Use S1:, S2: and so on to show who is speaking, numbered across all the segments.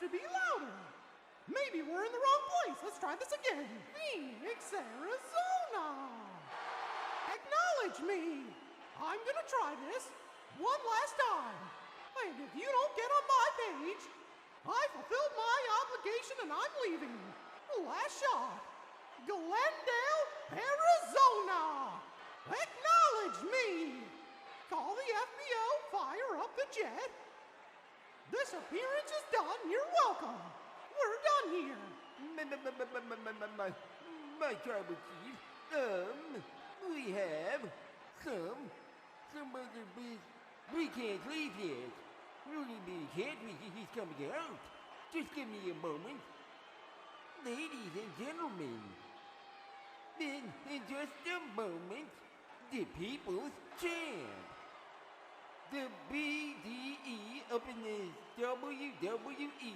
S1: to be louder. Maybe we're in the wrong place. Let's try this again. Phoenix, Arizona. Acknowledge me. I'm gonna try this one last time. And if you don't get on my page, I fulfilled my obligation and I'm leaving. Last shot. Glendale, Arizona. Acknowledge me. Call the FBO, fire up the jet. This appearance is done. You're welcome. We're done here.
S2: My tribal chief, we have some other biz. We can't leave yet. Really big head, he's coming out. Just give me a moment. Ladies and gentlemen, then in just a moment, the people's champ. The BDE up in the WWE.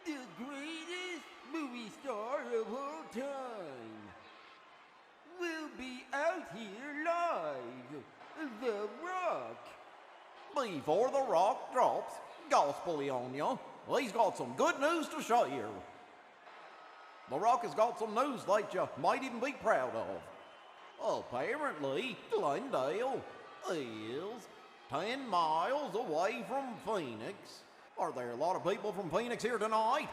S2: The greatest movie star of all time will be out here live. The Rock.
S3: Before The Rock drops gospel on you, he's got some good news to share. The Rock has got some news that you might even be proud of. Apparently, Glendale is 10 miles away from Phoenix. Are there a lot of people from Phoenix here tonight?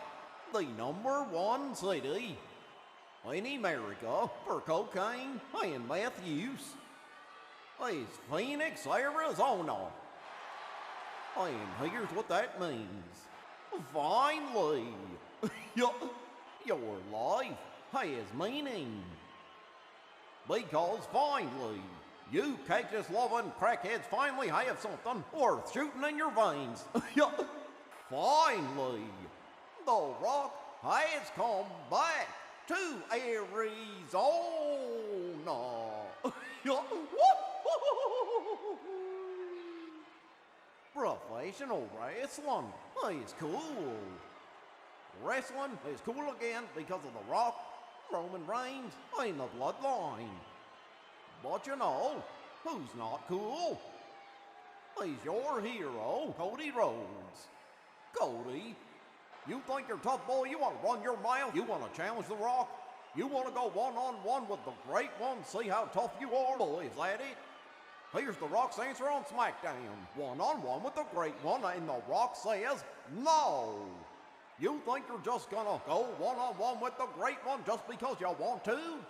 S3: The #1 city in America for cocaine and meth use is Phoenix, Arizona. And here's what that means. Finally, your life has meaning. Because finally, you cactus-loving crackheads finally have something worth shooting in your veins. Finally, The Rock has come back to Arizona. Professional wrestling is cool. Wrestling is cool again because of The Rock, Roman Reigns, and the Bloodline. But you know who's not cool? He's your hero, Cody Rhodes. Cody, you think you're tough, boy? You want to run your mouth? You want to challenge The Rock? You want to go one-on-one with the Great One? See how tough you are? Boy, is that it? Here's The Rock's answer on SmackDown. One-on-one with the Great One, and The Rock says no. You think you're just gonna go one-on-one with the Great One just because you want to?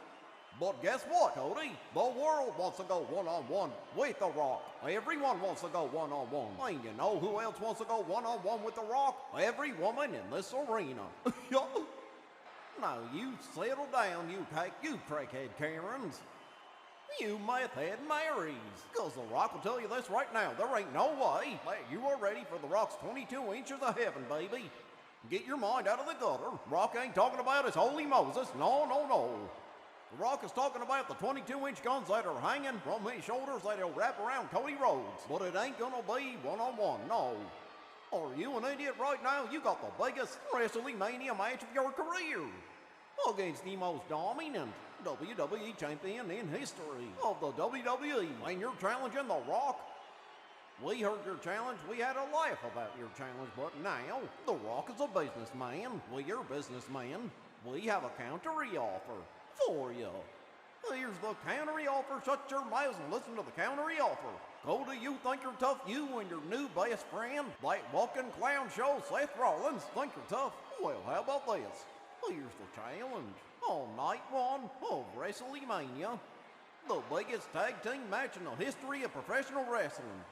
S3: But guess what, Cody? The world wants to go one-on-one with The Rock. Everyone wants to go one-on-one. And you know who else wants to go one-on-one with The Rock? Every woman in this arena. Now you settle down, you crackhead Karens. You meth head Marys. Cause The Rock will tell you this right now. There ain't no way that you are ready for The Rock's 22 inches of heaven, baby. Get your mind out of the gutter. Rock ain't talking about his holy Moses. No. The Rock is talking about the 22-inch guns that are hanging from his shoulders that he'll wrap around Cody Rhodes. But it ain't gonna be one-on-one, no. Are you an idiot right now? You got the biggest WrestleMania match of your career against the most dominant WWE champion in history of the WWE. And you're challenging The Rock? We heard your challenge, we had a laugh about your challenge, but now The Rock is a businessman. We're businessmen. We have a counter-offer for you. Here's the counter-offer. Shut your mouths and listen to the counter-offer. Cody, you think you're tough? You and your new best friend, that walking clown show, Seth Rollins, think you're tough? Well, how about this? Here's the challenge. On night 1 of WrestleMania, the biggest tag team match in the history of professional wrestling.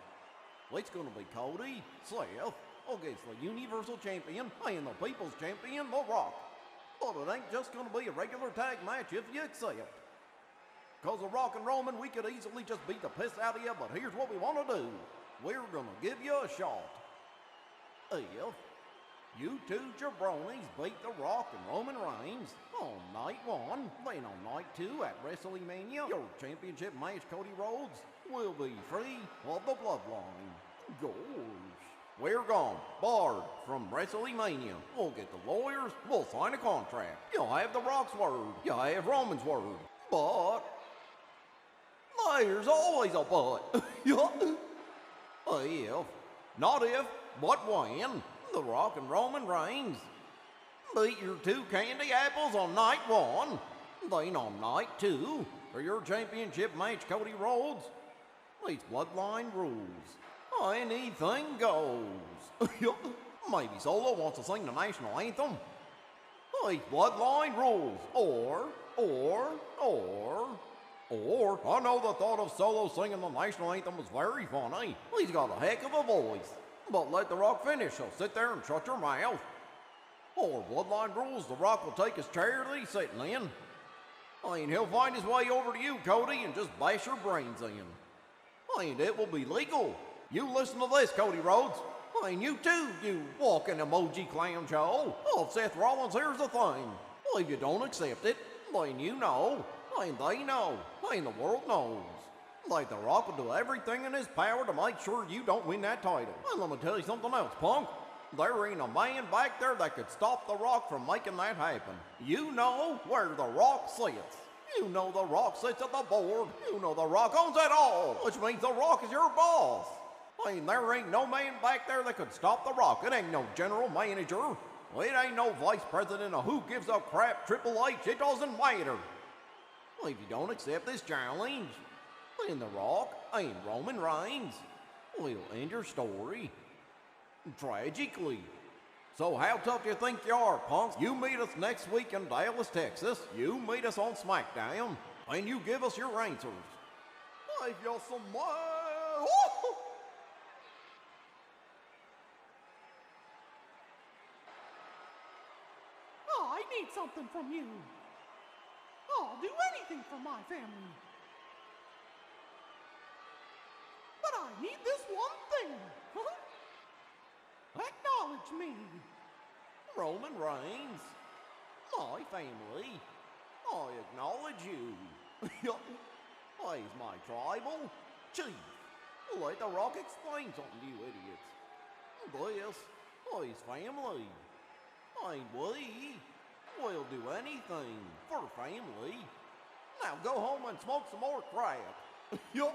S3: It's gonna be Cody, Seth, against the Universal Champion and the People's Champion, The Rock. But it ain't just gonna be a regular tag match if you accept. Cause The Rock and Roman, we could easily just beat the piss out of you, but here's what we wanna do. We're gonna give you a shot. If you two jabronis beat The Rock and Roman Reigns on night 1, then on night 2 at WrestleMania, your championship match, Cody Rhodes, will be free of the Bloodline. Gosh. We're gone, barred from WrestleMania. We'll get the lawyers, we'll sign a contract. You'll have The Rock's word, you'll have Roman's word. But there's always a but. If, not if, but when The Rock and Roman Reigns beat your two candy apples on night 1. Then on night 2, for your championship match, Cody Rhodes, these bloodline rules. Anything goes. Maybe Solo wants to sing the national anthem. These bloodline rules. Or, I know the thought of Solo singing the national anthem was very funny. He's got a heck of a voice. But let The Rock finish, so sit there and shut your mouth. Or bloodline rules, The Rock will take his chair that he's sitting in. He'll find his way over to you, Cody, and just bash your brains in. It will be legal. You listen to this, Cody Rhodes. You too, you walking emoji clown show. If Seth Rollins here's the thing. If you don't accept it, then you know. They know. The world knows. The Rock will do everything in his power to make sure you don't win that title. And let me tell you something else, punk. There ain't a man back there that could stop The Rock from making that happen. You know where The Rock sits. You know The Rock sits at the board. You know The Rock owns it all, which means The Rock is your boss. There ain't no man back there that could stop The Rock. It ain't no general manager. It ain't no vice president or who gives a crap Triple H. It doesn't matter. If you don't accept this challenge, then The Rock and Roman Reigns will end your story tragically. So how tough do you think you are, punks? You meet us next week in Dallas, Texas. You meet us on SmackDown, and you give us your answers. If you're somewhere...
S1: I need something from you. I'll do anything for my family. But I need this one thing. Acknowledge me.
S3: Roman Reigns, my family, I acknowledge you. He's my tribal chief. Let The Rock explain something to you idiots. This is family. And we will do anything for family. Now go home and smoke some more crack. If you're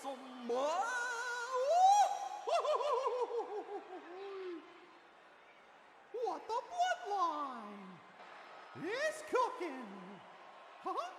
S3: some...
S1: What the bloodline is cooking? Huh?